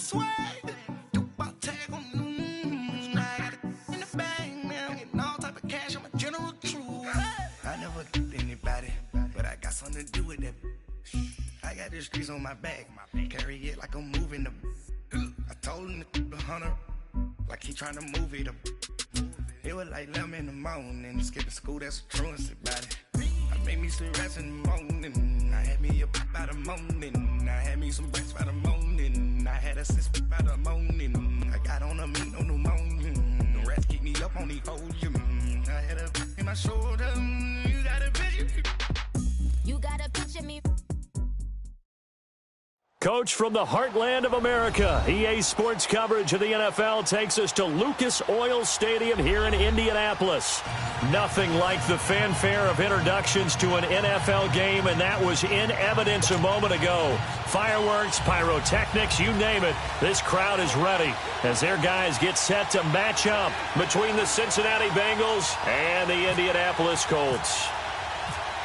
swag. Do about tag on the news. Now I got it in the bag. Now I'm getting all type of cash. I'm a general true. I never did anybody, but I got something to do with that. I got the streets on my back. Carry it like I'm moving the. I told him the hunter, like he trying to move it up. It was like 11 in the morning. Skipping school, that's a truancy about it. I made me some rats in the morning. I had me a pop by the morning. I had me some rats by the morning. I had a sis by the morning. I got on a meat on the morning. The rats keep me up on the podium. I had a in my shoulder. You got a picture. You got a picture me. Coach from the heartland of America, EA Sports coverage of the NFL takes us to Lucas Oil Stadium here in Indianapolis. Nothing like the fanfare of introductions to an NFL game, and that was in evidence a moment ago. Fireworks, pyrotechnics, you name it. This crowd is ready as their guys get set to match up between the Cincinnati Bengals and the Indianapolis Colts.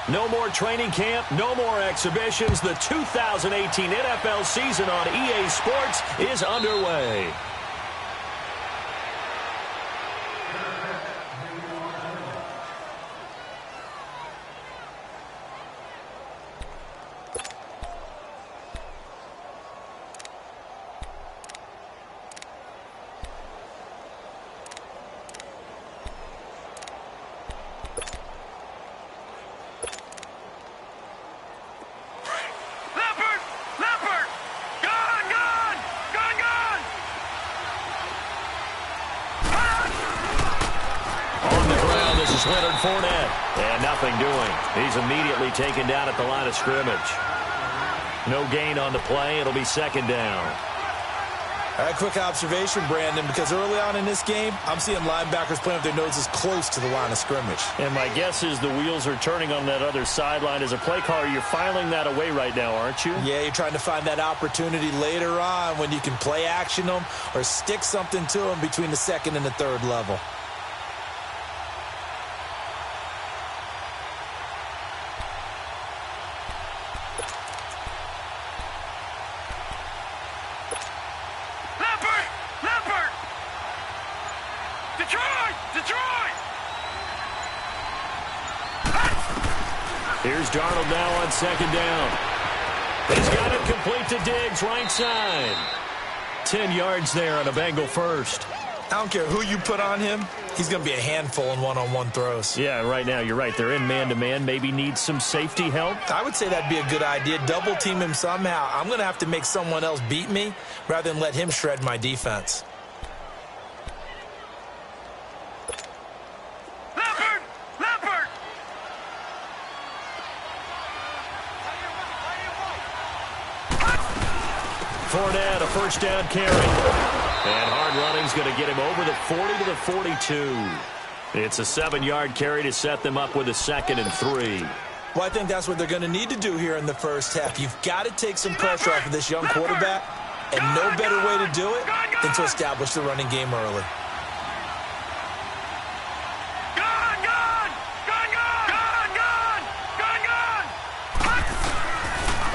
No more training camp, no more exhibitions. The 2018 NFL season on EA Sports is underway. Leonard Fournette, and nothing doing. He's immediately taken down at the line of scrimmage. No gain on the play. It'll be second down. A quick observation, Brandon, because early on in this game, I'm seeing linebackers playing with their noses close to the line of scrimmage. And my guess is the wheels are turning on that other sideline. As a play caller, you're filing that away right now, aren't you? Yeah, you're trying to find that opportunity later on when you can play action them or stick something to them between the second and the third level. Here's Darnold now on second down. He's got it complete to Diggs, right side. 10 yards there on a Bengal first. I don't care who you put on him. He's going to be a handful in one-on-one throws. Yeah, right now, you're right. They're in man-to-man. Maybe need some safety help. I would say that'd be a good idea. Double team him somehow. I'm going to have to make someone else beat me rather than let him shred my defense. Fournette, a first down carry. And hard running's going to get him over the 40 to the 42. It's a 7-yard carry to set them up with a 2nd and 3. Well, I think that's what they're going to need to do here in the first half. You've got to take some pressure off of this young quarterback, and no better way to do it than to establish the running game early.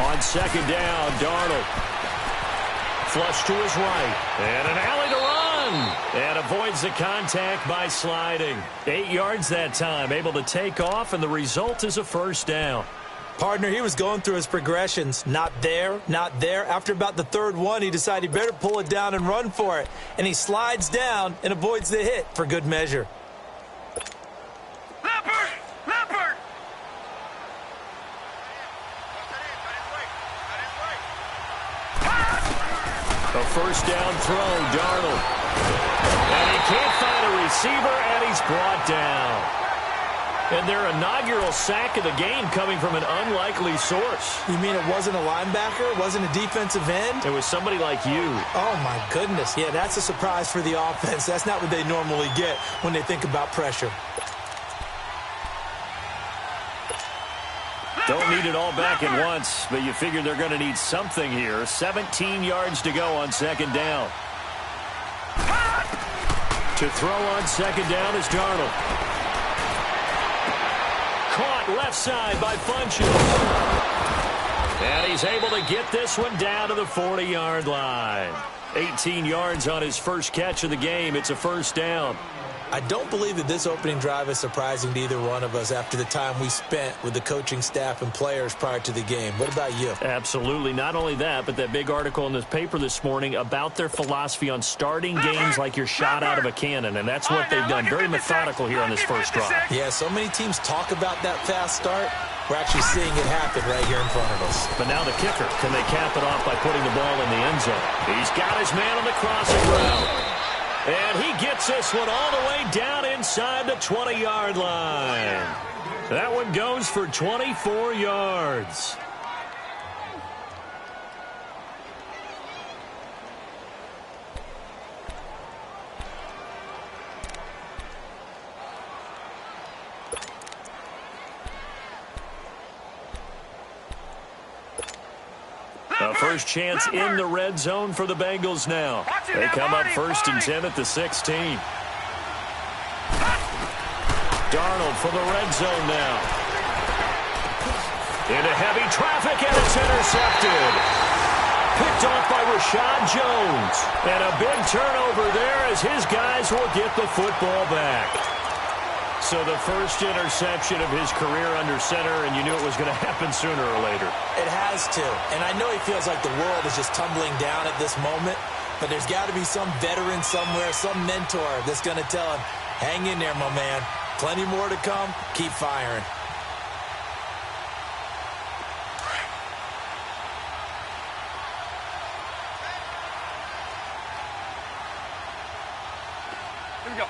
On second down, Darnold. Flush to his right. And an alley to run. And avoids the contact by sliding. 8 yards that time. Able to take off, and the result is a first down. Partner, he was going through his progressions. Not there, not there. After about the third one, he decided he better pull it down and run for it. And he slides down and avoids the hit for good measure. A first down throw, Darnold. And he can't find a receiver, and he's brought down. And their inaugural sack of the game coming from an unlikely source. You mean it wasn't a linebacker? It wasn't a defensive end? It was somebody like you. Oh, my goodness. Yeah, that's a surprise for the offense. That's not what they normally get when they think about pressure. Don't need it all back at once, but you figure they're going to need something here. 17 yards to go on second down. To throw on second down is Darnold. Caught left side by Funchess. And he's able to get this one down to the 40-yard line. 18 yards on his first catch of the game. It's a first down. I don't believe that this opening drive is surprising to either one of us after the time we spent with the coaching staff and players prior to the game. What about you? Absolutely. Not only that, but that big article in this paper this morning about their philosophy on starting games like you're shot out of a cannon, and that's what they've done. Very methodical here on this first drive. Yeah, so many teams talk about that fast start. We're actually seeing it happen right here in front of us. But now the kicker. Can they cap it off by putting the ball in the end zone? He's got his man on the crossing route. And he gets this one all the way down inside the 20-yard line. That one goes for 24 yards. A first chance in the red zone for the Bengals now. They come up 1st and 10 at the 16. Darnold for the red zone now. Into heavy traffic, and it's intercepted. Picked off by Rashad Jones. And a big turnover there as his guys will get the football back. So the first interception of his career under center, and you knew it was going to happen sooner or later. It has to. And I know he feels like the world is just tumbling down at this moment, but there's got to be some veteran somewhere, some mentor that's going to tell him, hang in there, my man. Plenty more to come. Keep firing. Here we go.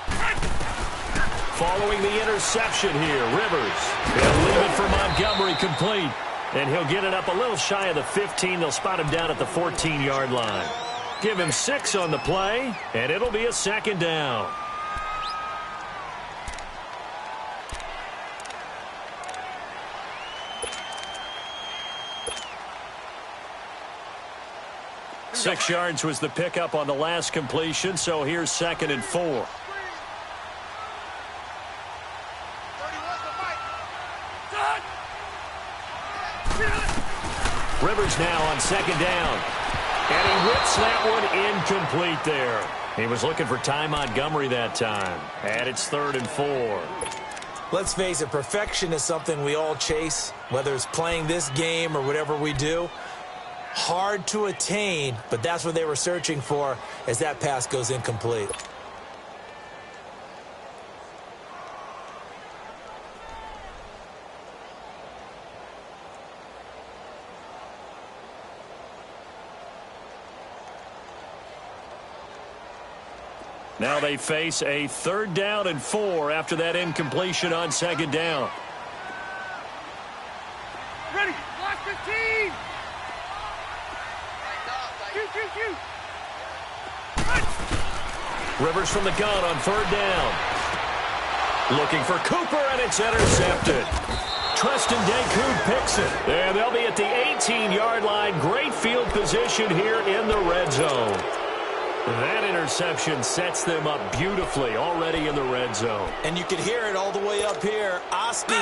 Following the interception here, Rivers. He'll leave it for Montgomery complete. And he'll get it up a little shy of the 15. They'll spot him down at the 14-yard line. Give him 6 on the play, and it'll be a second down. Six yards was the pickup on the last completion, so here's 2nd and 4. Rivers now on 2nd down. And he whips that one incomplete there. He was looking for Ty Montgomery that time. And it's 3rd and 4. Let's face it, perfection is something we all chase, whether it's playing this game or whatever we do. Hard to attain, but that's what they were searching for as that pass goes incomplete. Now they face a 3rd down and 4 after that incompletion on 2nd down. Ready. Last 15. Rivers from the gun on 3rd down. Looking for Cooper, and it's intercepted. Treston Decoud picks it. And they'll be at the 18-yard line. Great field position here in the red zone. That interception sets them up beautifully already in the red zone. And you can hear it all the way up here. Oski,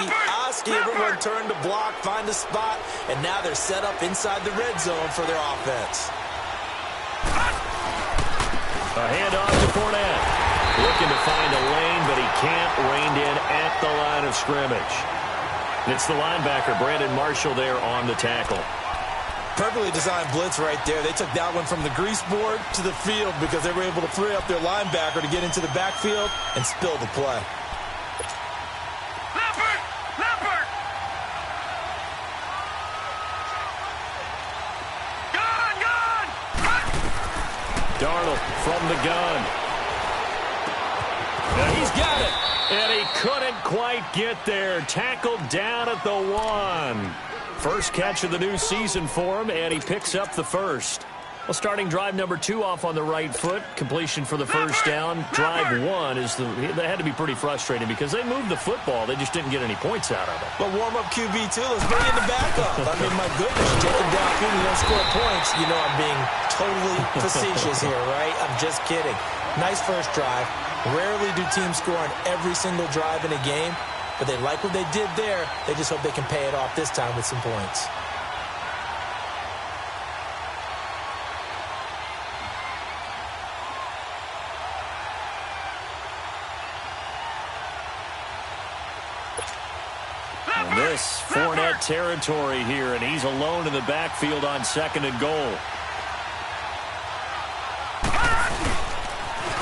everyone turned to block, find a spot, and now they're set up inside the red zone for their offense. A handoff to Fournette. Looking to find a lane, but he can't. Reined in at the line of scrimmage. It's the linebacker, Brandon Marshall, there on the tackle. Perfectly designed blitz right there. They took that one from the grease board to the field because they were able to free up their linebacker to get into the backfield and spill the play. Leopard! Gun! Darnold from the gun. Now he's got it. And he couldn't quite get there. Tackled down at the 1. First catch of the new season for him, and he picks up the first. Well, starting drive number 2 off on the right foot. Completion for the first down. Drive 1 is they had to be pretty frustrating because they moved the football. They just didn't get any points out of it. But warm-up QB, too. Let's bring in the backup. I mean, my goodness, you take him downfield and you don't score points. You know I'm being totally facetious here, right? I'm just kidding. Nice first drive. Rarely do teams score on every single drive in a game. But they like what they did there. They just hope they can pay it off this time with some points. This Fournette territory here, and he's alone in the backfield on 2nd and goal.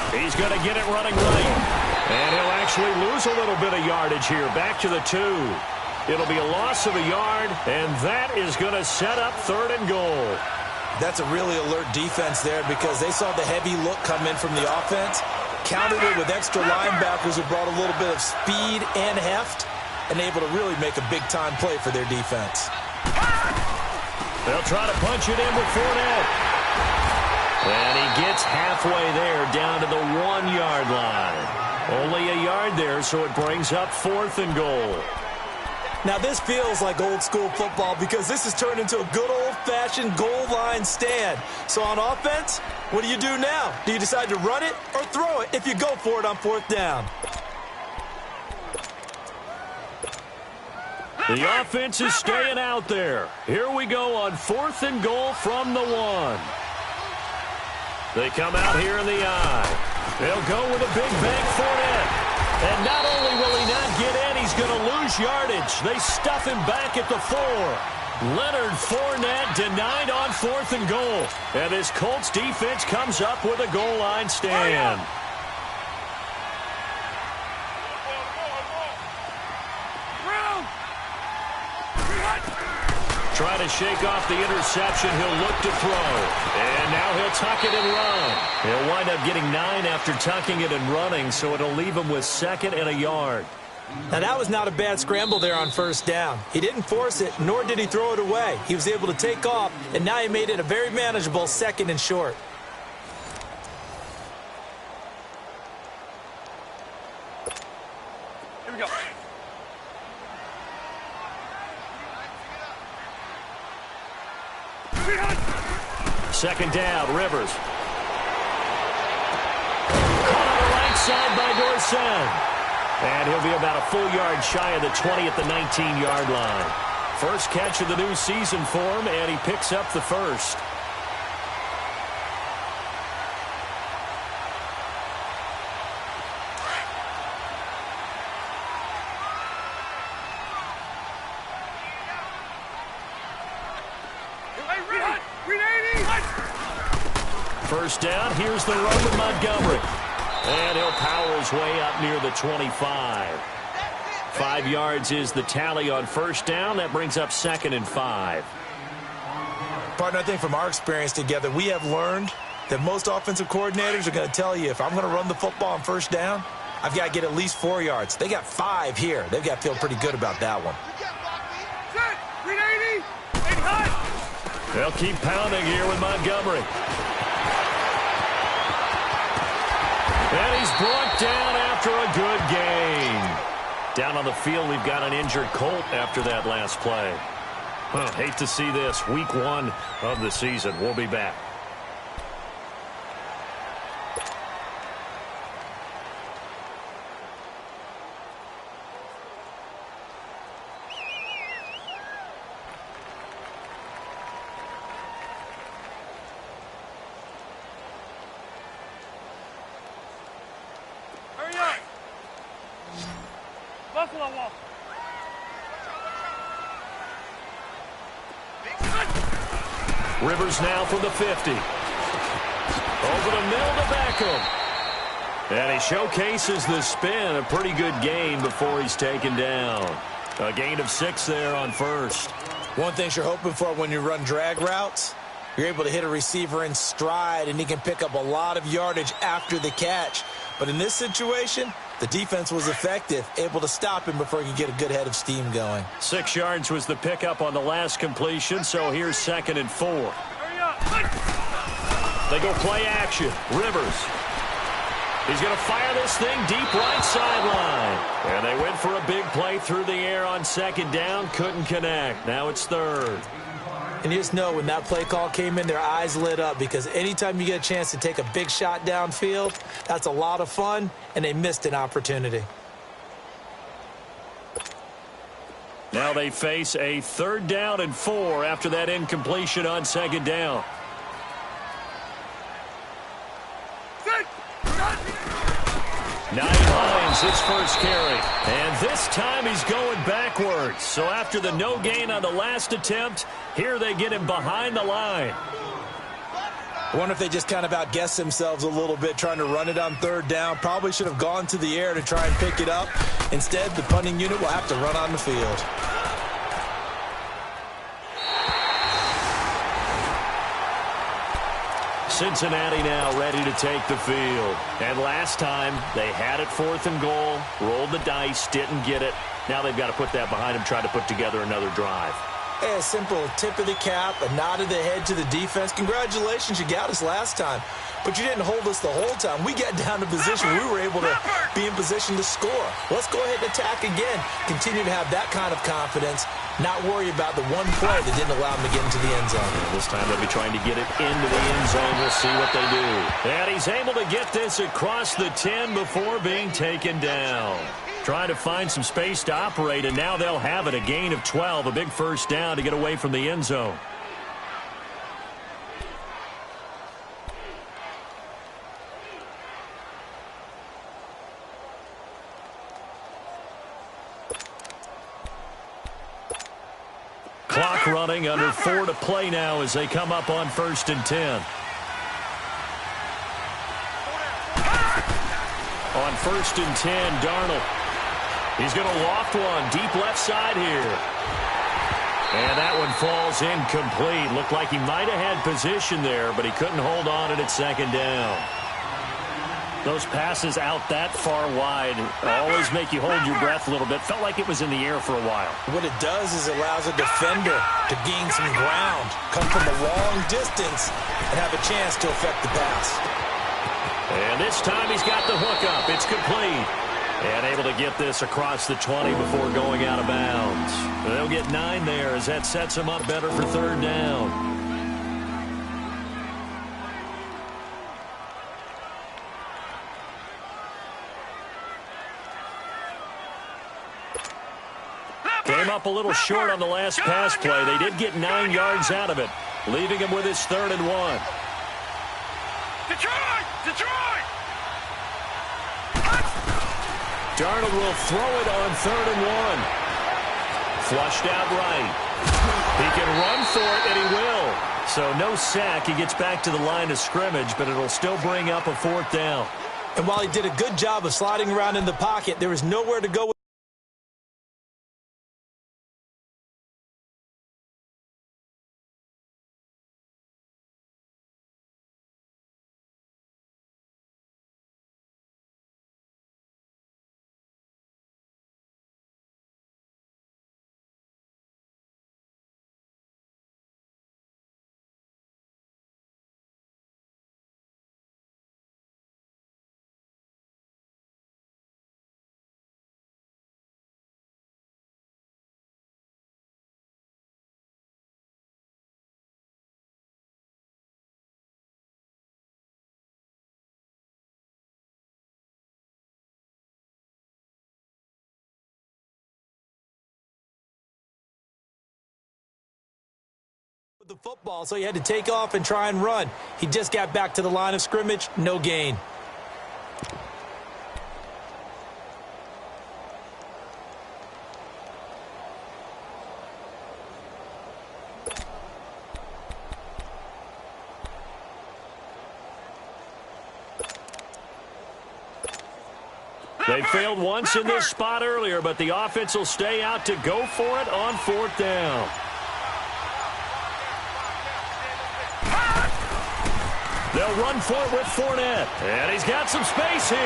He's going to get it running right. And he'll actually lose a little bit of yardage here. Back to the 2. It'll be a loss of a yard, and that is going to set up 3rd and goal. That's a really alert defense there because they saw the heavy look come in from the offense, countered it with extra linebackers who brought a little bit of speed and heft, and able to really make a big-time play for their defense. They'll try to punch it in with Fournette. And he gets halfway there down to the 1-yard line. Only a yard there, so it brings up 4th and goal. Now, this feels like old-school football because this has turned into a good old-fashioned goal line stand. So on offense, what do you do now? Do you decide to run it or throw it if you go for it on 4th down? The offense is staying out there. Here we go on 4th and goal from the 1. They come out here in the eye. They'll go with a big bank Fournette. And not only will he not get in, he's going to lose yardage. They stuff him back at the 4. Leonard Fournette denied on 4th and goal. And this Colts defense comes up with a goal line stand. Try to shake off the interception. He'll look to throw. And now he'll tuck it and run. He'll wind up getting 9 after tucking it and running, so it'll leave him with 2nd and a yard. Now, that was not a bad scramble there on 1st down. He didn't force it, nor did he throw it away. He was able to take off, and now he made it a very manageable 2nd and short. Here we go. 2nd down, Rivers. Caught on the right side by Dorsett. And he'll be about a full yard shy of the 20 at the 19-yard line. First catch of the new season for him, and he picks up the 1st. First down, here's the run with Montgomery. And he'll power his way up near the 25. 5 yards is the tally on 1st down. That brings up 2nd and 5. Partner, I think from our experience together, we have learned that most offensive coordinators are going to tell you, if I'm going to run the football on 1st down, I've got to get at least 4 yards. They got 5 here. They've got to feel pretty good about that one. They'll keep pounding here with Montgomery. And he's brought down after a good gain. Down on the field, we've got an injured Colt after that last play. Hate to see this. Week 1 of the season. We'll be back. Rivers now from the 50. Over the middle to Beckham. And he showcases the spin. A pretty good gain before he's taken down. A gain of 6 there on 1st. One thing you're hoping for when you run drag routes, you're able to hit a receiver in stride, and he can pick up a lot of yardage after the catch. But in this situation, the defense was effective, able to stop him before he could get a good head of steam going. 6 yards was the pickup on the last completion, so here's 2nd and 4. They go play action. Rivers. He's going to fire this thing deep right sideline. And they went for a big play through the air on 2nd down. Couldn't connect. Now it's 3rd. And you just know when that play call came in, their eyes lit up, because anytime you get a chance to take a big shot downfield, that's a lot of fun, and they missed an opportunity. Now they face a 3rd down and 4 after that incompletion on 2nd down. Lions his first carry. And this time he's going backwards. So after the no gain on the last attempt, here they get him behind the line. I wonder if they just kind of outguessed themselves a little bit trying to run it on third down. Probably should have gone to the air to try and pick it up. Instead, the punting unit will have to run on the field. Cincinnati now ready to take the field. And last time, they had it 4th and goal, rolled the dice, didn't get it. Now they've got to put that behind them, try to put together another drive. Hey, a simple tip of the cap, a nod of the head to the defense. Congratulations, you got us last time. But you didn't hold us the whole time. We got down to position. We were able to be in position to score. Let's go ahead and attack again. Continue to have that kind of confidence. Not worry about the one play that didn't allow them to get into the end zone. This time they'll be trying to get it into the end zone. We'll see what they do. And he's able to get this across the 10 before being taken down. Trying to find some space to operate, and now they'll have it. A gain of 12, a big first down to get away from the end zone. Clock running, under 4 to play now as they come up on 1st and 10. On 1st and 10, Darnold. He's going to loft one deep left side here. And that one falls incomplete. Looked like he might have had position there, but he couldn't hold on at 2nd down. Those passes out that far wide always make you hold your breath a little bit. Felt like it was in the air for a while. What it does is it allows a defender to gain some ground, come from a long distance, and have a chance to affect the pass. And this time he's got the hook up. It's complete. And able to get this across the 20 before going out of bounds. They'll get 9 there as that sets them up better for 3rd down. Came up a little short on the last pass play. They did get 9 yards out of it, leaving him with his 3rd and 1. Detroit! Darnold will throw it on 3rd and 1. Flushed out right. He can run for it, and he will. So no sack. He gets back to the line of scrimmage, but it'll still bring up a 4th down. And while he did a good job of sliding around in the pocket, there was nowhere to go. The football, so he had to take off and try and run. He just got back to the line of scrimmage, no gain. They failed once in this spot earlier, but the offense will stay out to go for it on 4th down. They'll run for it with Fournette. And he's got some space here.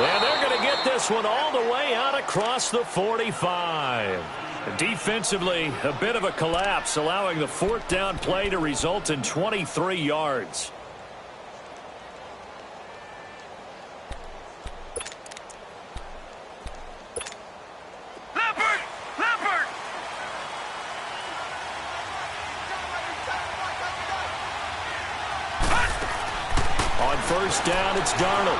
And they're going to get this one all the way out across the 45. Defensively, a bit of a collapse, allowing the 4th down play to result in 23 yards. First down, it's Darnold.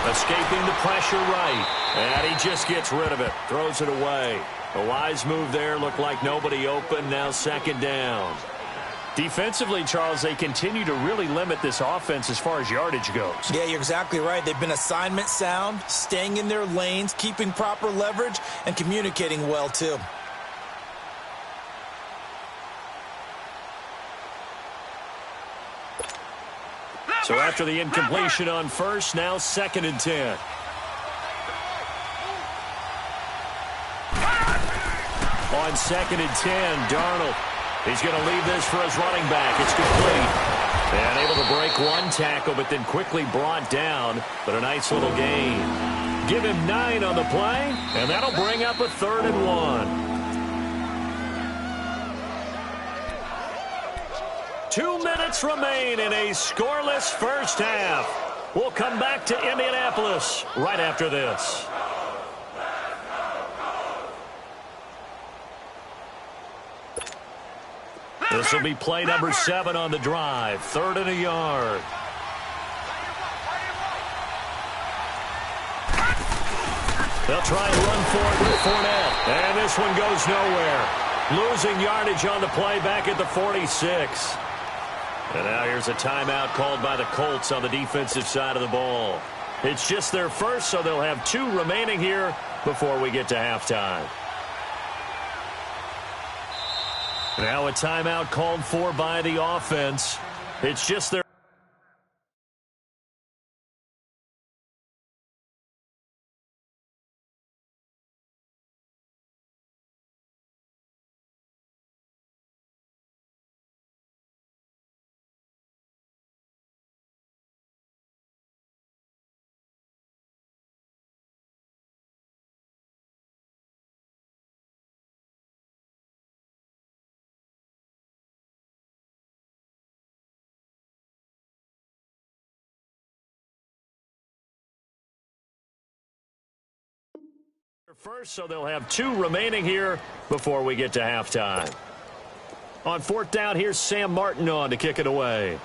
Escaping the pressure right. And he just gets rid of it. Throws it away. A wise move there. Looked like nobody open. Now 2nd down. Defensively, Charles, they continue to really limit this offense as far as yardage goes. Yeah, you're exactly right. They've been assignment sound, staying in their lanes, keeping proper leverage, and communicating well, too. So after the incompletion on first, now 2nd and 10. On 2nd and 10, Darnold. He's going to leave this for his running back. It's complete. And able to break one tackle, but then quickly brought down. But a nice little gain. Give him 9 on the play, and that'll bring up a 3rd and 1. 2 minutes remain in a scoreless first half. We'll come back to Indianapolis right after this. This will be play number 7 on the drive. 3rd and a yard. They'll try and run for it with Fournette. And this one goes nowhere. Losing yardage on the play back at the 46. And now here's a timeout called by the Colts on the defensive side of the ball. It's just their first, so they'll have 2 remaining here before we get to halftime. Now a timeout called for by the offense. It's just their first, so they'll have 2 remaining here before we get to halftime. On 4th down, here's Sam Martin on to kick it away.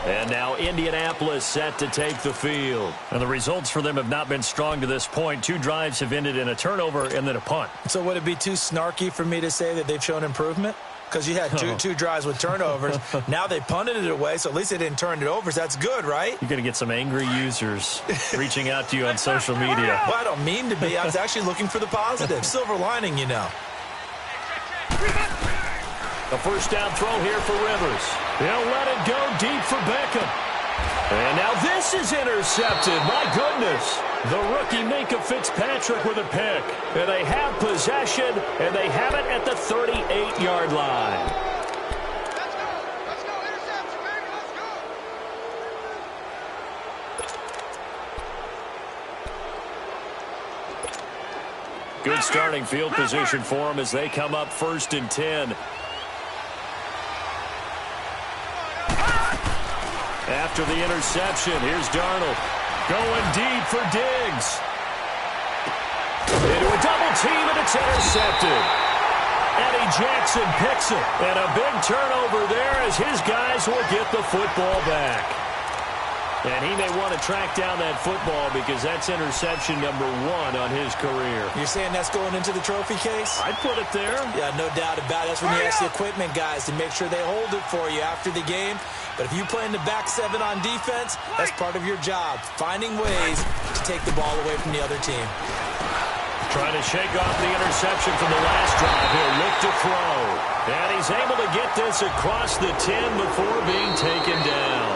And now Indianapolis set to take the field. And the results for them have not been strong to this point. 2 drives have ended in a turnover and then a punt. So would it be too snarky for me to say that they've shown improvement? Because you had two drives with turnovers. Now they punted it away, so at least they didn't turn it over. So that's good, right? You're going to get some angry users reaching out to you on social media. Well, I don't mean to be. I was actually looking for the positive. Silver lining, you know. A first down throw here for Rivers. He'll let it go deep for Beckham. And now this is intercepted. My goodness. The rookie Minka Fitzpatrick with a pick. And they have possession, and they have it at the 38-yard line. Let's go. Interception, baby. Let's go. Good starting field position for them as they come up 1st and 10. After the interception, here's Darnold going deep for Diggs. Into a double team, and it's intercepted. Eddie Jackson picks it, and a big turnover there as his guys will get the football back. And he may want to track down that football because that's interception number 1 on his career. You're saying that's going into the trophy case? I'd put it there. Yeah, no doubt about it. That's when you ask the equipment guys to make sure they hold it for you after the game. But if you play in the back 7 on defense, that's part of your job, finding ways to take the ball away from the other team. Trying to shake off the interception from the last drive. He'll look to throw. And he's able to get this across the 10 before being taken down.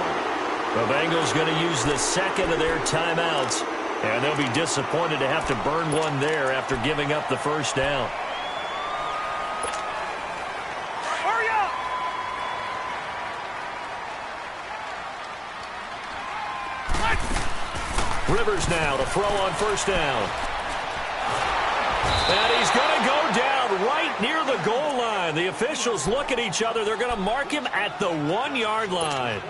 The Bengals going to use the 2nd of their timeouts, and they'll be disappointed to have to burn one there after giving up the first down. Hurry up! Rivers now to throw on first down. And he's going to go down right near the goal line. The officials look at each other. They're going to mark him at the 1-yard line.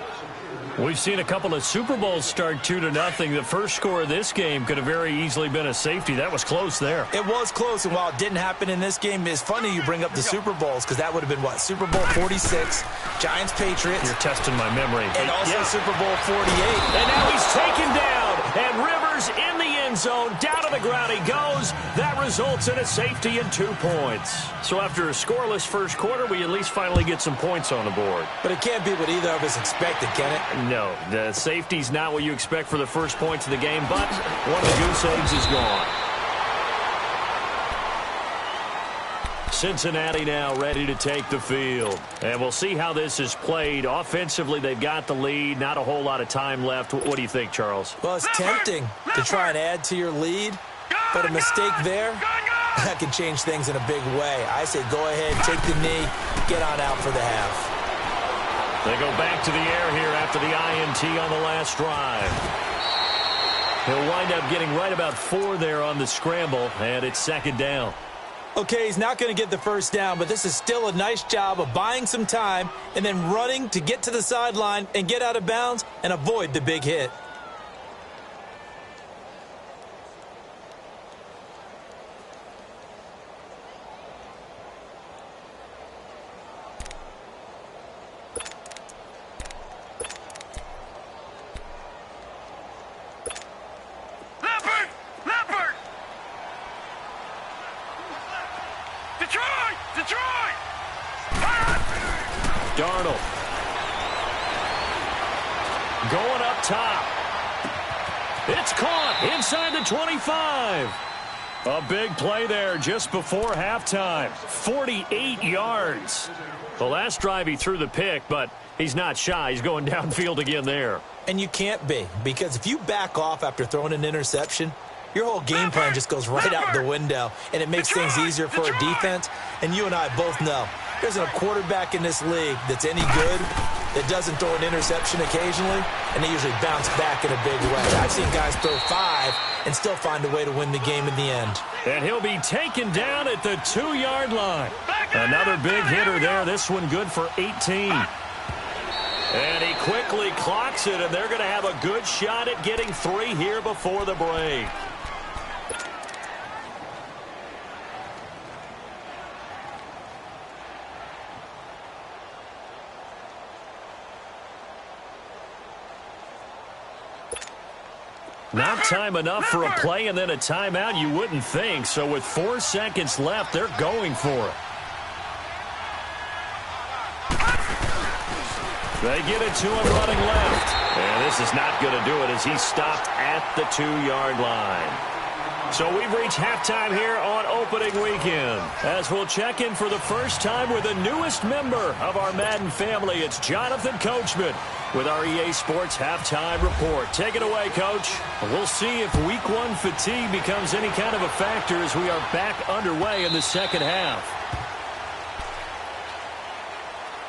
We've seen a couple of Super Bowls start 2-0. The first score of this game could have very easily been a safety. That was close there. It was close, and while it didn't happen in this game, it's funny you bring up the Super Bowls because that would have been, what, Super Bowl 46, Giants-Patriots. You're testing my memory. And also Super Bowl 48. And now he's taken down, and Rivers in the end zone. Down to the ground he goes. That results in a safety and 2 points. So after a scoreless first quarter, we at least finally get some points on the board. But it can't be what either of us expected, can it? No, the safety's not what you expect for the first points of the game, but one of the goose eggs is gone. Cincinnati now ready to take the field. And we'll see how this is played. Offensively, they've got the lead. Not a whole lot of time left. What do you think, Charles? Well, it's tempting to try and add to your lead, but a mistake there, that can change things in a big way. I say go ahead, take the knee, get on out for the half. They go back to the air here after the INT on the last drive. He'll wind up getting right about 4 there on the scramble, and it's second down. Okay, he's not going to get the first down, but this is still a nice job of buying some time and then running to get to the sideline and get out of bounds and avoid the big hit. Darnold. Going up top. It's caught inside the 25. A big play there just before halftime. 48 yards. The last drive he threw the pick, but he's not shy. He's going downfield again there. And you can't be, because if you back off after throwing an interception, your whole game plan just goes right out the window, and it makes things easier for a defense. And you and I both know there's a quarterback in this league that's any good that doesn't throw an interception occasionally, and they usually bounce back in a big way. I've seen guys throw 5 and still find a way to win the game in the end. And he'll be taken down at the 2-yard line. Another big hitter there. This one good for 18. And he quickly clocks it, and they're going to have a good shot at getting 3 here before the break. Not time enough for a play and then a timeout, you wouldn't think. So with 4 seconds left, they're going for it. They get it to him running left. And this is not going to do it as he's stopped at the 2-yard line. So we've reached halftime here on opening weekend. As we'll check in for the first time with the newest member of our Madden family, it's Jonathan Coachman with our EA Sports Halftime Report. Take it away, Coach. We'll see if Week 1 fatigue becomes any kind of a factor as we are back underway in the second half.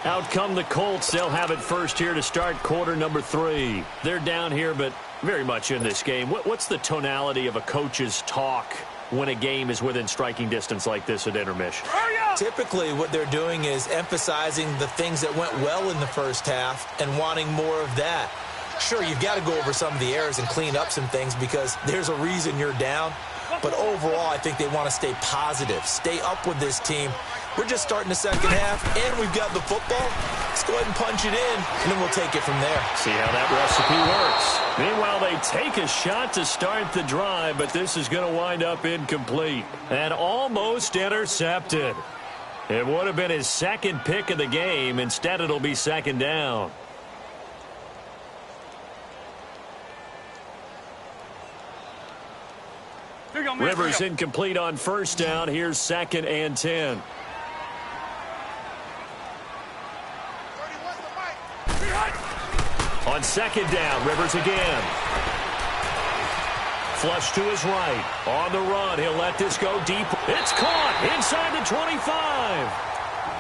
Out come the Colts. They'll have it first here to start quarter number 3. They're down here, but very much in this game. What's the tonality of a coach's talk when a game is within striking distance like this at intermission? Typically, what they're doing is emphasizing the things that went well in the first half and wanting more of that. Sure, you've got to go over some of the errors and clean up some things because there's a reason you're down. But overall, I think they want to stay positive, stay up with this team. We're just starting the second half, and we've got the football. Let's go ahead and punch it in, and then we'll take it from there. See how that recipe works. Meanwhile, they take a shot to start the drive, but this is going to wind up incomplete and almost intercepted. It would have been his second pick of the game. Instead, it'll be second down. Rivers incomplete on first down. Here's 2nd and 10. On second down, Rivers again. Flush to his right. On the run, he'll let this go deep. It's caught inside the 25.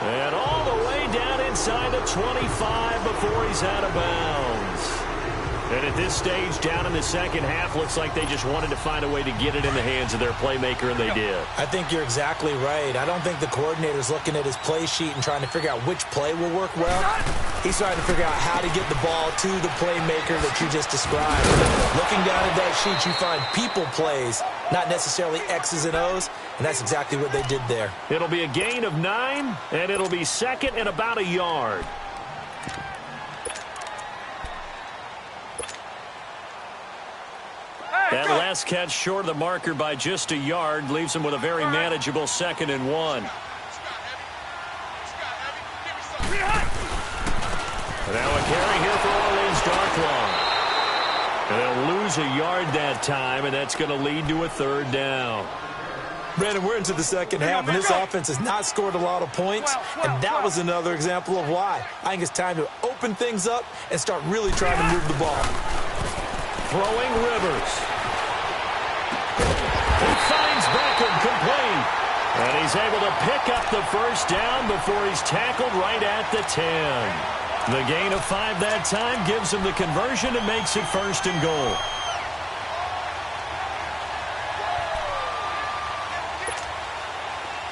And all the way down inside the 25 before he's out of bounds. And at this stage, down in the second half, looks like they just wanted to find a way to get it in the hands of their playmaker, and they did. I think you're exactly right. I don't think the coordinator's looking at his play sheet and trying to figure out which play will work well. He's trying to figure out how to get the ball to the playmaker that you just described. Looking down at that sheet, you find people plays, not necessarily X's and O's, and that's exactly what they did there. It'll be a gain of 9, and it'll be second and about a yard. That last catch short of the marker by just a yard leaves him with a very manageable 2nd and 1. Now a carry here for Orleans Darklaw. And they'll lose a yard that time, and that's going to lead to a 3rd down. Brandon, we're into the second half, and this offense has not scored a lot of points, and that was another example of why. I think it's time to open things up and start really trying to move the ball. Throwing Rivers. He finds Beckham complete. And he's able to pick up the 1st down before he's tackled right at the 10. The gain of 5 that time gives him the conversion and makes it 1st and goal.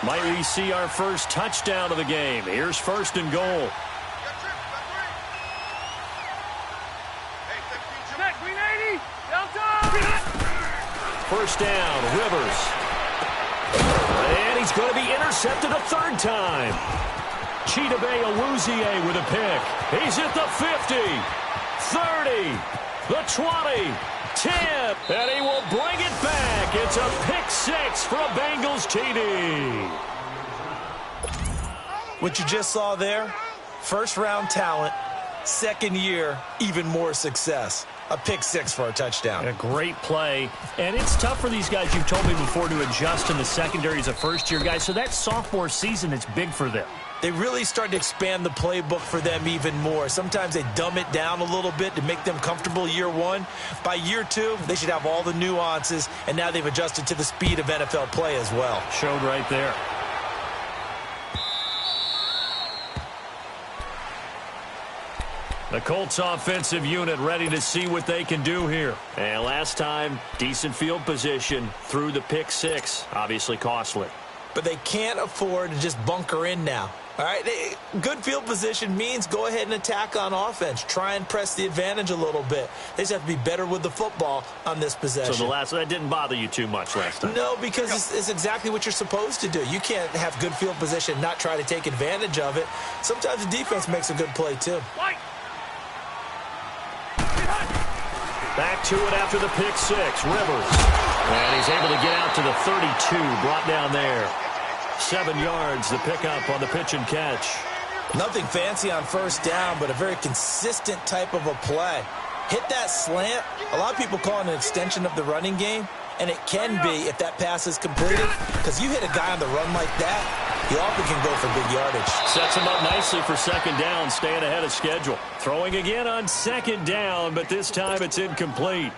Might we see our first touchdown of the game? Here's 1st and goal. First down, Rivers. And he's going to be intercepted a 3rd time. Chidobe Awuzie with a pick. He's at the 50, 30, the 20, 10, and he will bring it back. It's a pick 6 for a Bengals TD. What you just saw there, 1st-round talent, 2nd year, even more success. A pick 6 for a touchdown. A great play. And it's tough for these guys, you've told me before, to adjust in the secondary as a first-year guy. So that sophomore season is big for them. They really start to expand the playbook for them even more. Sometimes they dumb it down a little bit to make them comfortable year 1. By year 2, they should have all the nuances, and now they've adjusted to the speed of NFL play as well. Showed right there. The Colts offensive unit ready to see what they can do here. And last time, decent field position through the pick 6. Obviously costly. But they can't afford to just bunker in now. All right, good field position means go ahead and attack on offense. Try and press the advantage a little bit. They just have to be better with the football on this possession. So that didn't bother you too much last time? No, because it's exactly what you're supposed to do. You can't have good field position, not try to take advantage of it. Sometimes the defense makes a good play too. Back to it after the pick 6, Rivers. And he's able to get out to the 32, brought down there. 7 yards, the pickup on the pitch and catch. Nothing fancy on 1st down, but a very consistent type of a play. Hit that slant. A lot of people call it an extension of the running game, and it can be if that pass is completed, because you hit a guy on the run like that, he often can go for big yardage. Sets him up nicely for 2nd down, staying ahead of schedule. Throwing again on 2nd down, but this time it's incomplete.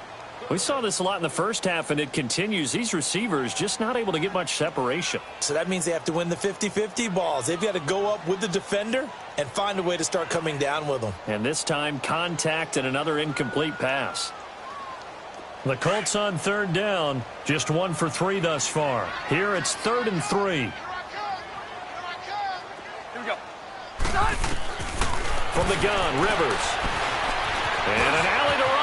We saw this a lot in the first half, and it continues. These receivers just not able to get much separation. So that means they have to win the 50-50 balls. They've got to go up with the defender and find a way to start coming down with them. And this time, contact and another incomplete pass. The Colts on 3rd down, just 1 for 3 thus far. Here it's 3rd and 3. Here we go. From the gun, Rivers. And an alley to run.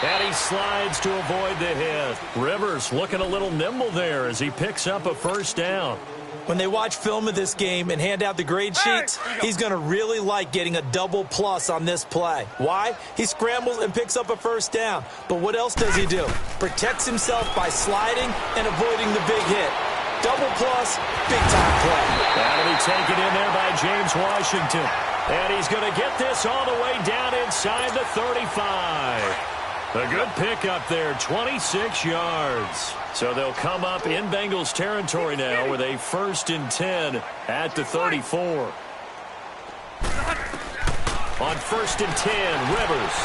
And he slides to avoid the hit. Rivers looking a little nimble there as he picks up a 1st down. When they watch film of this game and hand out the grade sheets, he's going to really like getting a double plus on this play. Why? He scrambles and picks up a 1st down. But what else does he do? Protects himself by sliding and avoiding the big hit. Double plus, big-time play. That'll be taken in there by James Washington. And he's going to get this all the way down inside the 35. A good pickup there, 26 yards. So they'll come up in Bengals territory now with a 1st and 10 at the 34. On 1st and 10, Rivers.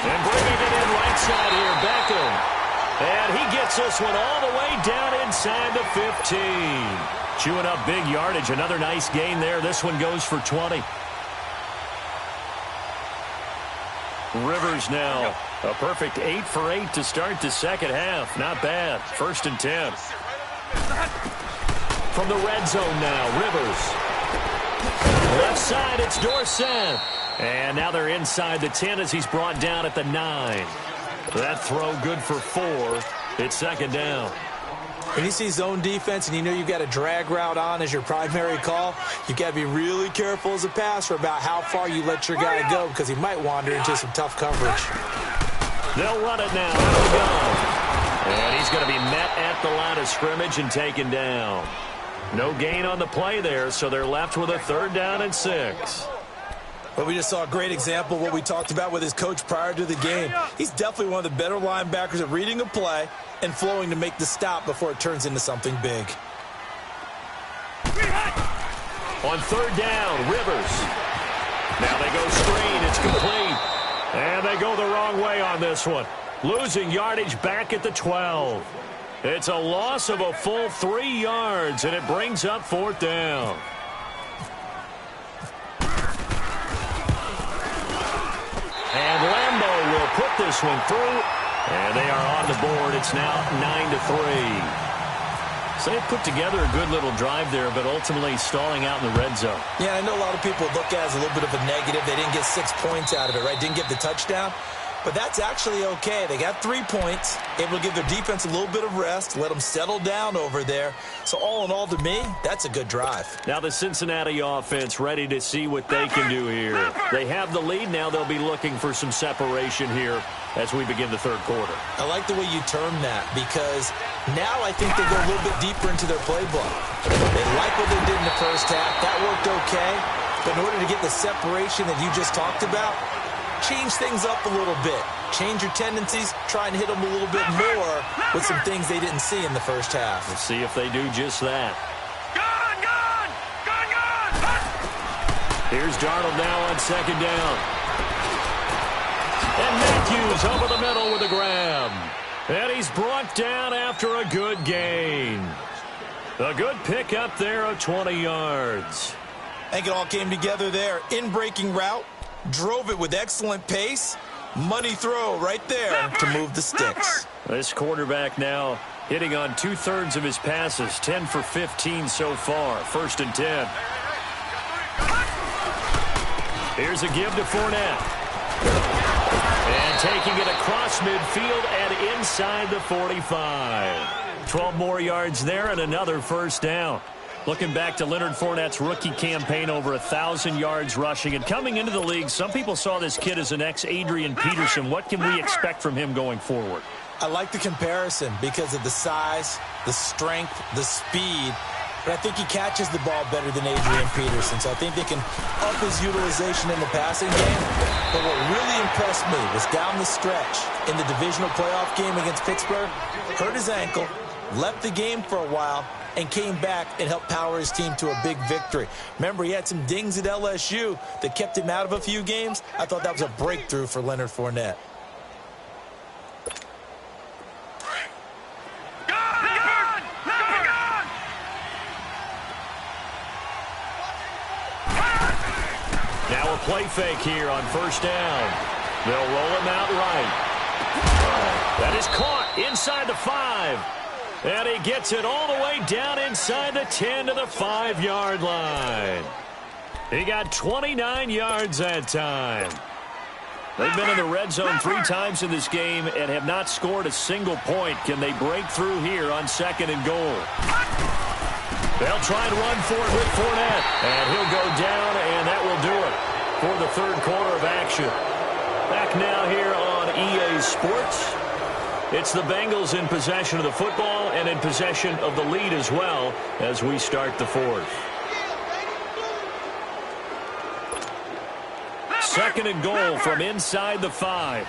And bringing it in right side here, Beckham. And he gets this one all the way down inside the 15. Chewing up big yardage. Another nice gain there. This one goes for 20. Rivers now. A perfect 8 for 8 to start the second half. Not bad. 1st and 10. From the red zone now, Rivers. Left side, it's Dorsett. And now they're inside the 10 as he's brought down at the 9. That throw good for 4. It's 2nd down. When you see zone defense and you know you've got a drag route on as your primary call, you've got to be really careful as a passer about how far you let your guy go because he might wander into some tough coverage. They'll run it now. Out of the gun. And he's going to be met at the line of scrimmage and taken down. No gain on the play there, so they're left with a 3rd down and 6. But we just saw a great example of what we talked about with his coach prior to the game. He's definitely one of the better linebackers at reading a play and flowing to make the stop before it turns into something big. On 3rd down, Rivers. Now they go screen. It's complete. And they go the wrong way on this one. Losing yardage back at the 12. It's a loss of a full 3 yards, and it brings up 4th down. And Lambeau will put this one through, and they are on the board. It's now 9-3. So they put together a good little drive there, but ultimately stalling out in the red zone. Yeah, I know a lot of people look at it as a little bit of a negative. They didn't get 6 points out of it, right? Didn't get the touchdown. But that's actually okay. They got 3 points, able to give their defense a little bit of rest, let them settle down over there. So all in all, to me, that's a good drive. Now the Cincinnati offense ready to see what they can do here. They have the lead. Now they'll be looking for some separation here as we begin the 3rd quarter. I like the way you term that because now I think they go a little bit deeper into their playbook. They like what they did in the first half. That worked okay. But in order to get the separation that you just talked about, change things up a little bit. Change your tendencies. Try and hit them a little bit more with some things they didn't see in the first half. Let's see if they do just that. Here's Darnold now on 2nd down. And Matthews over the middle with a grab. And he's brought down after a good gain. A good pickup there of 20 yards. I think it all came together there. In-breaking route. Drove it with excellent pace. Money throw right there to move the sticks. This quarterback now hitting on 2/3 of his passes. 10 for 15 so far. 1st and 10. Here's a give to Fournette. And taking it across midfield and inside the 45. 12 more yards there and another 1st down. Looking back to Leonard Fournette's rookie campaign, over 1,000 yards rushing. And coming into the league, some people saw this kid as an ex-Adrian Peterson. What can we expect from him going forward? I like the comparison because of the size, the strength, the speed. But I think he catches the ball better than Adrian Peterson. So I think they can up his utilization in the passing game. But what really impressed me was down the stretch in the divisional playoff game against Pittsburgh. Hurt his ankle, left the game for a while, and came back and helped power his team to a big victory. Remember, he had some dings at LSU that kept him out of a few games. I thought that was a breakthrough for Leonard Fournette. Now a play fake here on 1st down. They'll roll him out right. That is caught inside the 5. And he gets it all the way down inside the 10 to the 5-yard line. He got 29 yards that time. They've been in the red zone 3 times in this game and have not scored a single point. Can they break through here on 2nd and goal? They'll try and run for it with Fournette. And he'll go down, and that will do it for the 3rd quarter of action. Back now here on EA Sports. It's the Bengals in possession of the football and in possession of the lead as well as we start the 4th. 2nd and goal from inside the 5.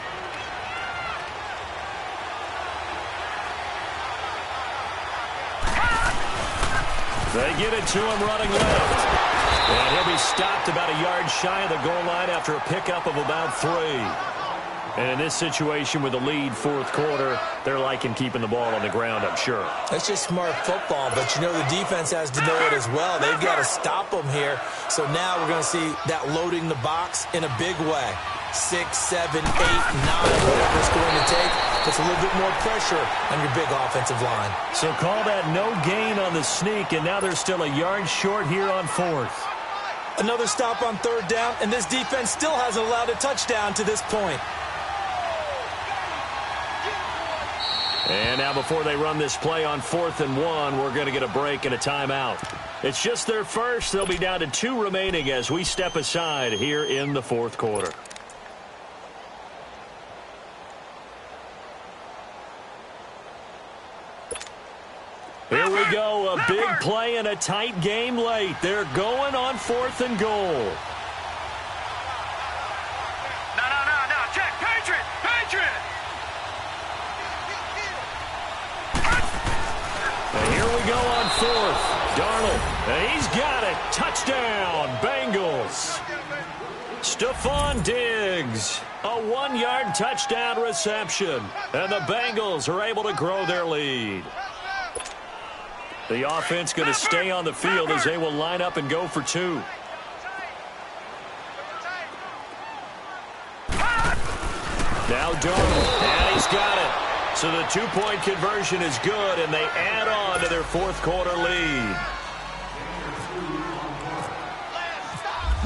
They get it to him running left. And he'll be stopped about a yard shy of the goal line after a pickup of about 3. And in this situation with the lead 4th quarter, they're liking keeping the ball on the ground, I'm sure. That's just smart football, but you know the defense has to know it as well. They've got to stop them here. So now we're going to see that loading the box in a big way. 6, 7, 8, 9, whatever it's going to take. Puts a little bit more pressure on your big offensive line. So call that no gain on the sneak, and now they're still a yard short here on 4th. Another stop on 3rd down, and this defense still hasn't allowed a touchdown to this point. And now before they run this play on 4th and 1, we're going to get a break and a timeout. It's just their first. They'll be down to 2 remaining as we step aside here in the 4th quarter. Here we go, a big play and a tight game late. They're going on 4th and goal. No, check, Patriot! And here we go on 4th. Darnold, and he's got it. Touchdown, Bengals. Stephon Diggs, a 1-yard touchdown reception. And the Bengals are able to grow their lead. The offense going to stay on the field as they will line up and go for 2. Now Darnold, and he's got it. So the 2-point conversion is good, and they add on to their 4th quarter lead.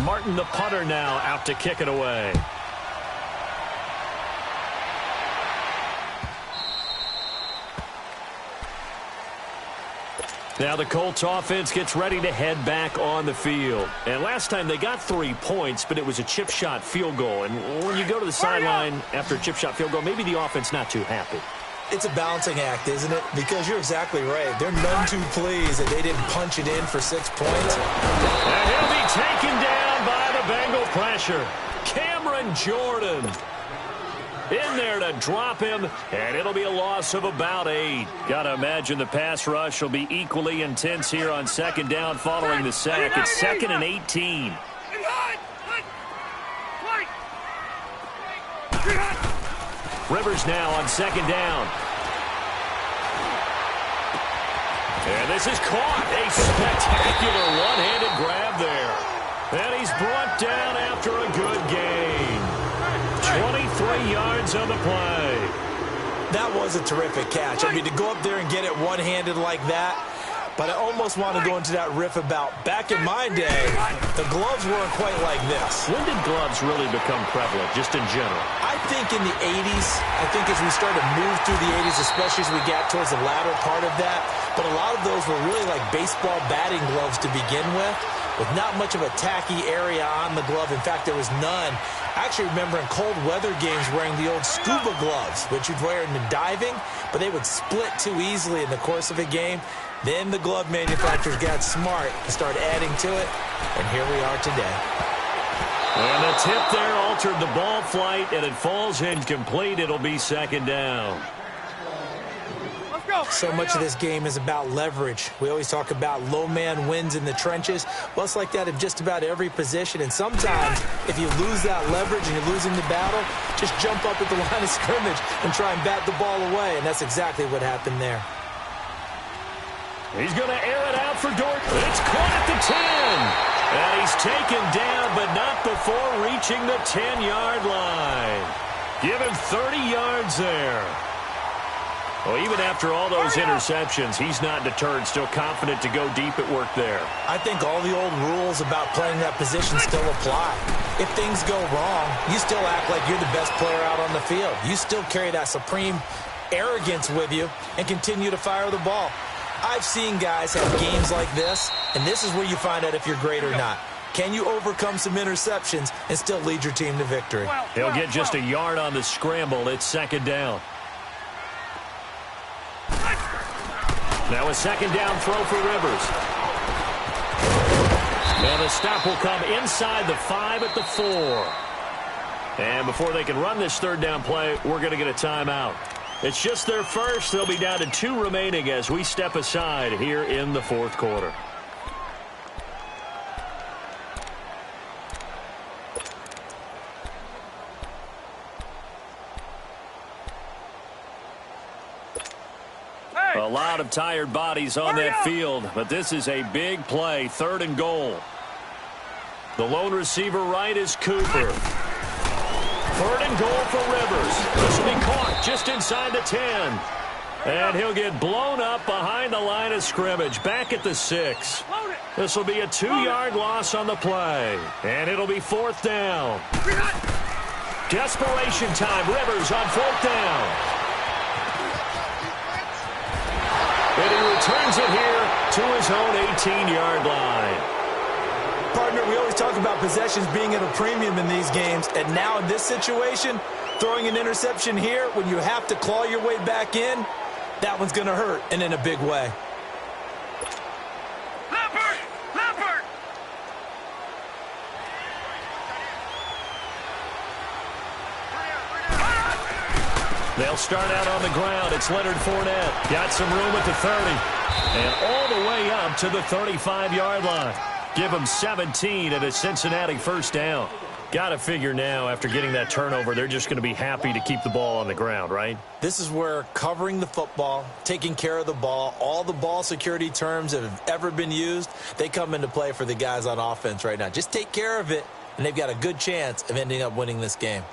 Martin, the punter, now out to kick it away. Now the Colts offense gets ready to head back on the field. And last time they got 3 points, but it was a chip shot field goal. And when you go to the sideline after a chip shot field goal, maybe the offense not too happy. It's a balancing act, isn't it? Because you're exactly right. They're none too pleased that they didn't punch it in for 6 points. And he'll be taken down by the Bengal pressure. Cameron Jordan in there to drop him, and it'll be a loss of about 8. Got to imagine the pass rush will be equally intense here on 2nd down following the sack. It's 2nd and 18. Rivers now on 2nd down. And this is caught. A spectacular one-handed grab there. And he's brought down after a good gain. 23 yards on the play. That was a terrific catch. I mean, to go up there and get it one-handed like that, but I almost want to go into that riff about back in my day, the gloves weren't quite like this. When did gloves really become prevalent, just in general? I think in the 80s. I think as we started to move through the 80s, especially as we got towards the latter part of that, but a lot of those were really like baseball batting gloves to begin with not much of a tacky area on the glove. In fact, there was none. I actually remember in cold weather games wearing the old scuba gloves, which you'd wear in the diving, but they would split too easily in the course of a game. Then the glove manufacturers got smart and started adding to it, and here we are today. And the tip there altered the ball flight, and it falls incomplete. It'll be 2nd down. So much of this game is about leverage. We always talk about low man wins in the trenches. Well, it's like that in just about every position. And sometimes, if you lose that leverage and you're losing the battle, just jump up at the line of scrimmage and try and bat the ball away. And that's exactly what happened there. He's going to air it out for Dort. It's caught at the 10. And he's taken down, but not before reaching the 10-yard line. Give him 30 yards there. Well, even after all those interceptions, he's not deterred, still confident to go deep at work there. I think all the old rules about playing that position still apply. If things go wrong, you still act like you're the best player out on the field. You still carry that supreme arrogance with you and continue to fire the ball. I've seen guys have games like this, and this is where you find out if you're great or not. Can you overcome some interceptions and still lead your team to victory? He'll get just a yard on the scramble. It's 2nd down. Now a 2nd down throw for Rivers. And the stop will come inside the 5 at the 4. And before they can run this 3rd down play, we're going to get a timeout. It's just their first. They'll be down to 2 remaining as we step aside here in the 4th quarter. A lot of tired bodies on that field, but this is a big play, 3rd and goal. The lone receiver right is Cooper. 3rd and goal for Rivers. This will be caught just inside the 10. And he'll get blown up behind the line of scrimmage, back at the 6. This will be a 2-yard loss on the play. And it'll be 4th down. Desperation time. Rivers on 4th down. And he returns it here to his own 18-yard line. Partner, we always talk about possessions being at a premium in these games. And now in this situation, throwing an interception here when you have to claw your way back in, that one's going to hurt, and in a big way. Leopard! They'll start out on the ground. It's Leonard Fournette. Got some room at the 30. And all the way up to the 35-yard line. Give him 17 at a Cincinnati 1st down. Got to figure now, after getting that turnover, they're just going to be happy to keep the ball on the ground, right? This is where covering the football, taking care of the ball, all the ball security terms that have ever been used, they come into play for the guys on offense right now. Just take care of it, and they've got a good chance of ending up winning this game.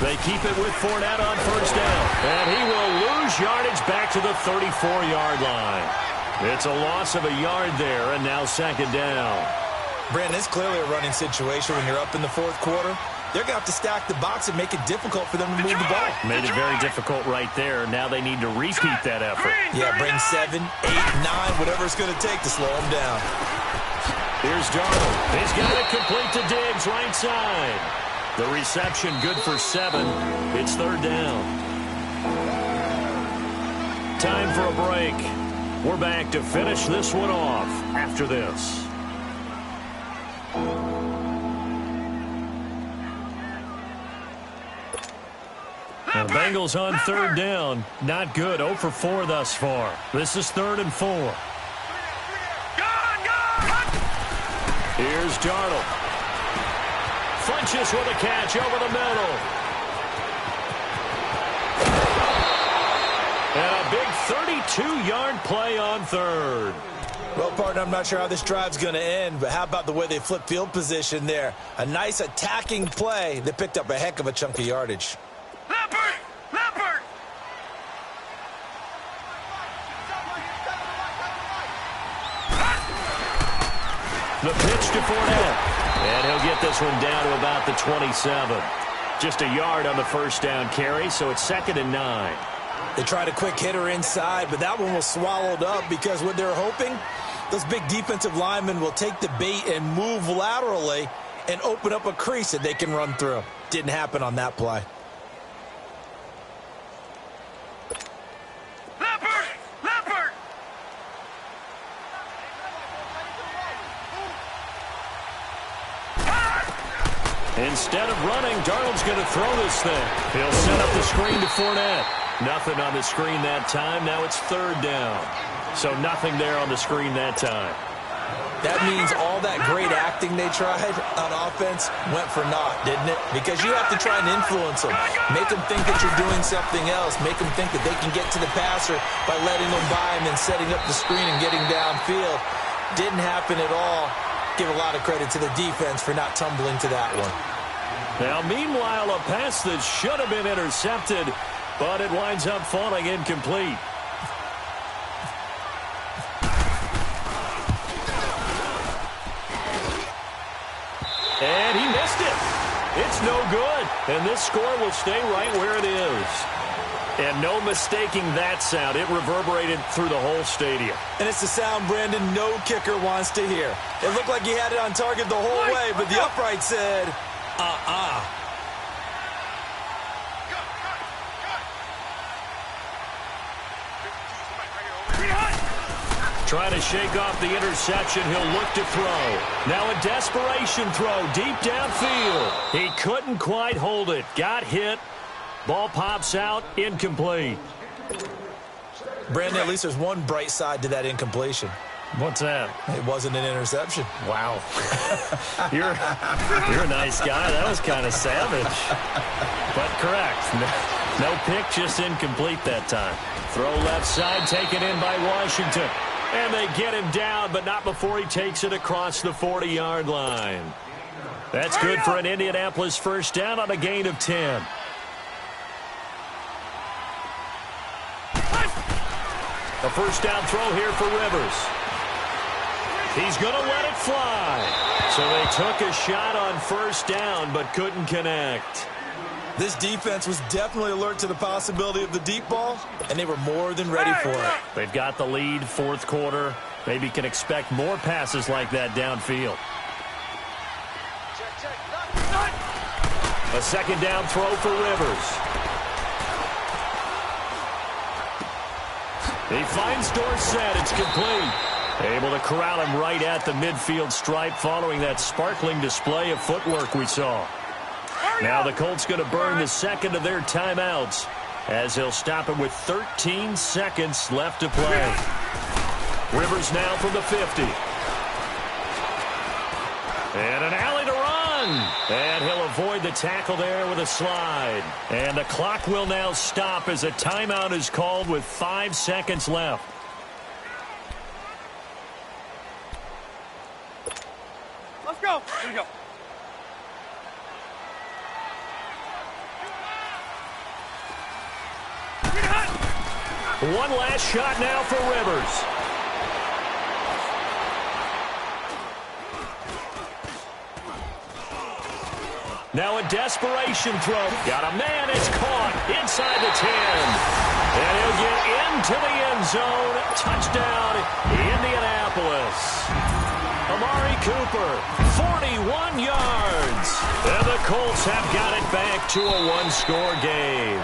They keep it with Fournette on 1st down. And he will lose yardage back to the 34-yard line. It's a loss of a yard there, and now 2nd down. Brandon, it's clearly a running situation when you're up in the 4th quarter. They're going to have to stack the box and make it difficult for them to move the ball. Made it very difficult right there. Now they need to repeat that effort. Yeah, bring 7, 8, 9, whatever it's going to take to slow them down. Here's Darnold. He's got it complete to Diggs, right side. The reception good for 7. It's 3rd down. Time for a break. We're back to finish this one off after this. The Bengals on 3rd down. Not good. 0 for 4 thus far. This is 3rd and 4. Here's Darnold. Funches with a catch over the middle. And a big 32-yard play on 3rd. Well, partner, I'm not sure how this drive's going to end, but how about the way they flip field position there? A nice attacking play that picked up a heck of a chunk of yardage. Leopard! The pitch to Fournette. And he'll get this one down to about the 27. Just a yard on the 1st down carry, so it's 2nd and 9. They tried a quick hitter inside, but that one was swallowed up because what they're hoping, those big defensive linemen will take the bait and move laterally and open up a crease that they can run through. Didn't happen on that play. Leopard! Instead of running, Darnold's going to throw this thing. He'll set up the screen to Fournette. Nothing on the screen that time. Now it's 3rd down. So nothing there on the screen that time. That means all that great acting they tried on offense went for naught, didn't it? Because you have to try and influence them. Make them think that you're doing something else. Make them think that they can get to the passer by letting them by him and setting up the screen and getting downfield. Didn't happen at all. Give a lot of credit to the defense for not tumbling to that one. Now, meanwhile, a pass that should have been intercepted, but it winds up falling incomplete. And he missed it. It's no good. And this score will stay right where it is. And no mistaking that sound. It reverberated through the whole stadium. And it's the sound, Brandon, no kicker wants to hear. It looked like he had it on target the whole way, but the upright said, Trying to shake off the interception. He'll look to throw. Now a desperation throw deep downfield. He couldn't quite hold it. Got hit. Ball pops out. Incomplete. Brandon, at least there's one bright side to that incompletion. What's that? It wasn't an interception. Wow. You're a nice guy. That was kind of savage. But correct. No pick, just incomplete that time. Throw left side, taken in by Washington. And they get him down, but not before he takes it across the 40-yard line. That's good for an Indianapolis first down on a gain of 10. A first down throw here for Rivers. He's going to let it fly. So they took a shot on first down but couldn't connect. This defense was definitely alert to the possibility of the deep ball, and they were more than ready for it. They've got the lead, fourth quarter. Maybe can expect more passes like that downfield. A second down throw for Rivers. He finds Dorsett. It's complete. Able to corral him right at the midfield stripe following that sparkling display of footwork we saw. Now the Colts going to burn the second of their timeouts as they'll stop it with 13 seconds left to play. Rivers now from the 50. And an alley to run. And he'll avoid the tackle there with a slide. And the clock will now stop as a timeout is called with 5 seconds left. Let's go. Here we go. One last shot now for Rivers. Now a desperation throw. Got a man. It's caught inside the 10. And he'll get into the end zone. Touchdown, Indianapolis. Amari Cooper, 41 yards. And the Colts have got it back to a one-score game.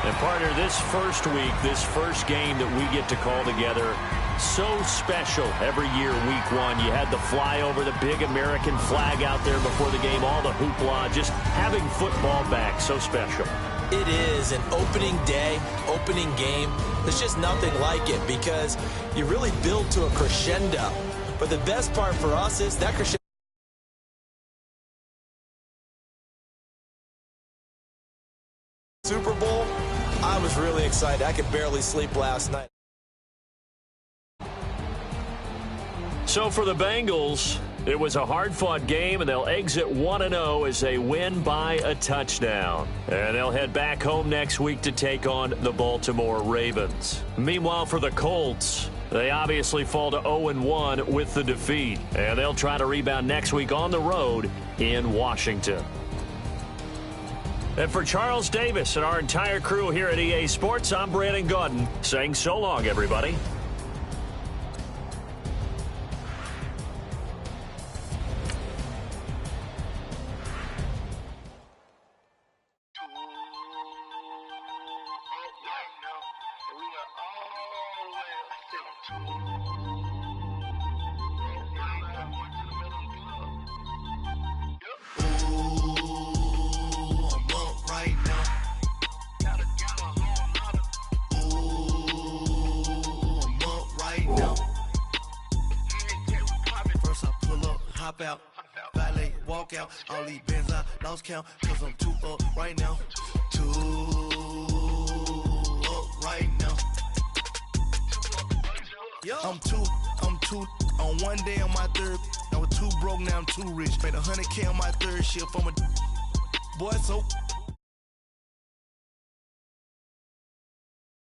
And partner, this first week, this first game that we get to call together, so special every year, week one. You had the flyover, the big American flag out there before the game, all the hoopla, just having football back, so special. It is an opening day, opening game. There's just nothing like it because you really build to a crescendo. But the best part for us is that crescendo. Super Bowl, I was really excited. I could barely sleep last night. So for the Bengals, it was a hard-fought game, and they'll exit 1-0 as they win by a touchdown. And they'll head back home next week to take on the Baltimore Ravens. Meanwhile, for the Colts, they obviously fall to 0-1 with the defeat. And they'll try to rebound next week on the road in Washington. And for Charles Davis and our entire crew here at EA Sports, I'm Brandon Gaudin saying so long, everybody. Out, valet, walk out, all these bands I lost count, cause I'm too up right now, too up right now. I'm too, on one day on my third, I was too broke, now I'm too rich, made 100K on my third shift, I'm a boy, so